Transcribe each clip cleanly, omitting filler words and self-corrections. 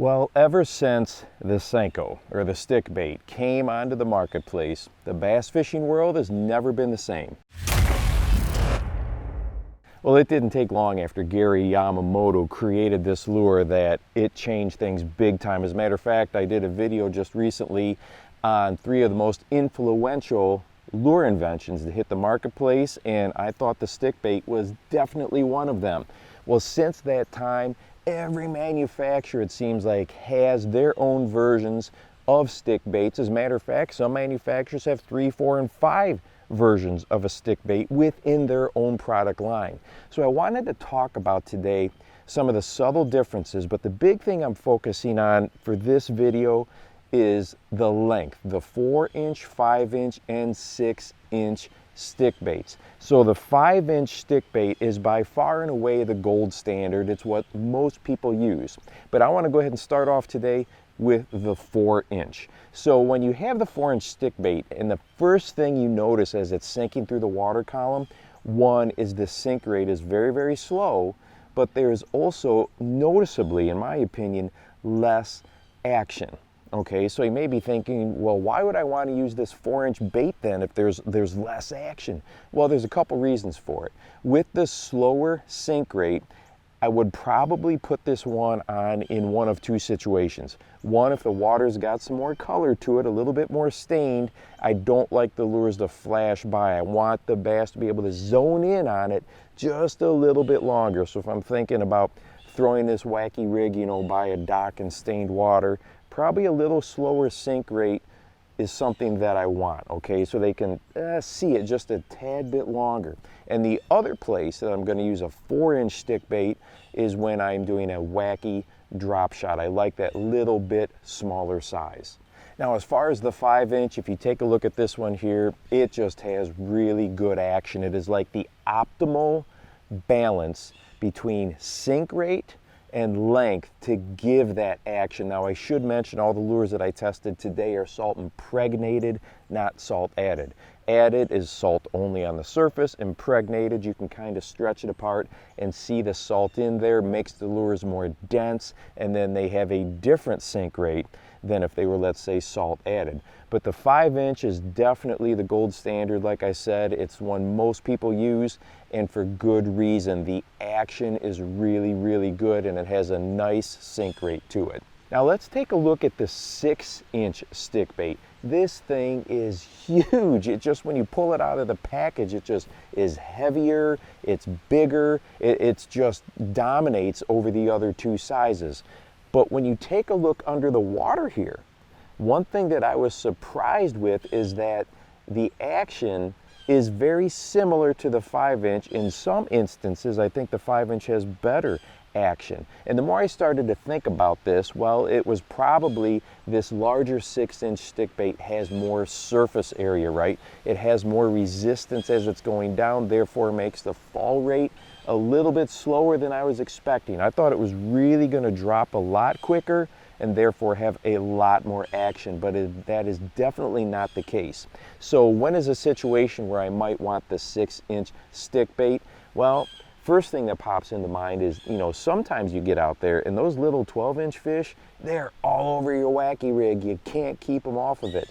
Well, ever since the Senko, or the stick bait, came onto the marketplace, the bass fishing world has never been the same. Well, it didn't take long after Gary Yamamoto created this lure that it changed things big time. As a matter of fact, I did a video just recently on 3 of the most influential lure inventions that hit the marketplace, and I thought the stick bait was definitely one of them. Well, since that time, every manufacturer, it seems like, has their own versions of stick baits. As a matter of fact, some manufacturers have 3, 4, and 5 versions of a stick bait within their own product line. So I wanted to talk about today some of the subtle differences, but the big thing I'm focusing on for this video is the length, the 4-inch, 5-inch, and 6-inch stick baits. So the 5-inch stick bait is by far and away the gold standard. It's what most people use. But I want to go ahead and start off today with the 4-inch. So when you have the 4-inch stick bait, and the first thing you notice as it's sinking through the water column, one is the sink rate is very, very slow, but there's also noticeably, in my opinion, less action. Okay, so you may be thinking, well, why would I want to use this 4-inch bait then if there's less action? Well, there's a couple reasons for it. With the slower sink rate, I would probably put this one on in one of 2 situations. One, if the water's got some more color to it, a little bit more stained, I don't like the lures to flash by. I want the bass to be able to zone in on it just a little bit longer. So if I'm thinking about throwing this wacky rig, by a dock in stained water, probably a little slower sink rate is something that I want, okay? So they can see it just a tad bit longer. And the other place that I'm gonna use a 4-inch stick bait is when I'm doing a wacky drop shot. I like that little bit smaller size. Now, as far as the 5-inch, if you take a look at this one here, it just has really good action. It is like the optimal balance between sink rate and length to give that action. Now, I should mention all the lures that I tested today are salt impregnated, not salt added. Added is salt only on the surface. Impregnated, you can kind of stretch it apart and see the salt in there, makes the lures more dense, and then they have a different sink rate than if they were, let's say, salt added. But the 5-inch is definitely the gold standard. Like I said, it's one most people use, and for good reason. The action is really, really good, and it has a nice sink rate to it. Now let's take a look at the 6-inch stick bait. This thing is huge. It just, when you pull it out of the package, it just is heavier, it's bigger, it just dominates over the other 2 sizes. But when you take a look under the water here, one thing that I was surprised with is that the action is very similar to the 5-inch. In some instances, I think the 5-inch has better action. And the more I started to think about this, well, it was probably this larger 6-inch stick bait has more surface area, right? It has more resistance as it's going down, therefore makes the fall rate a little bit slower than I was expecting. I thought it was really going to drop a lot quicker and therefore have a lot more action, but that is definitely not the case. So when is a situation where I might want the 6-inch stick bait? Well, first thing that pops into mind is, sometimes you get out there and those little 12-inch fish, they're all over your wacky rig. You can't keep them off of it.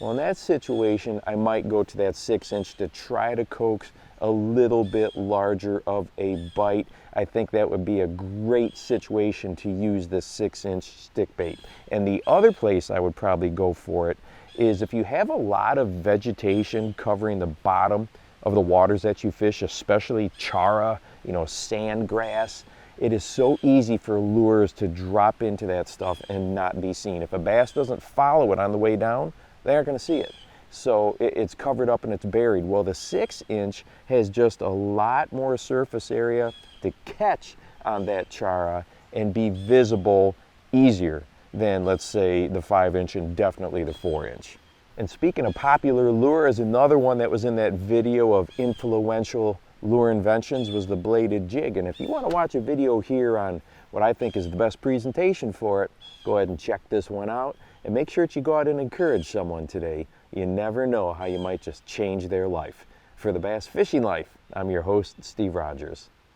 Well, in that situation, I might go to that 6-inch to try to coax a little bit larger of a bite. I think that would be a great situation to use the 6-inch stick bait. And the other place I would probably go for it is if you have a lot of vegetation covering the bottom of the waters that you fish, especially chara, sand grass. It is so easy for lures to drop into that stuff and not be seen. If a bass doesn't follow it on the way down, they aren't going to see it. So it's covered up and it's buried. Well, the 6-inch has just a lot more surface area to catch on that chara and be visible easier than, let's say, the 5-inch and definitely the 4-inch. And speaking of popular lures, another one that was in that video of influential lure inventions was the bladed jig. And if you want to watch a video here on what I think is the best presentation for it, go ahead and check this one out. And make sure that you go out and encourage someone today. You never know how you might just change their life. For the Bass Fishing Life, I'm your host, Steve Rogers.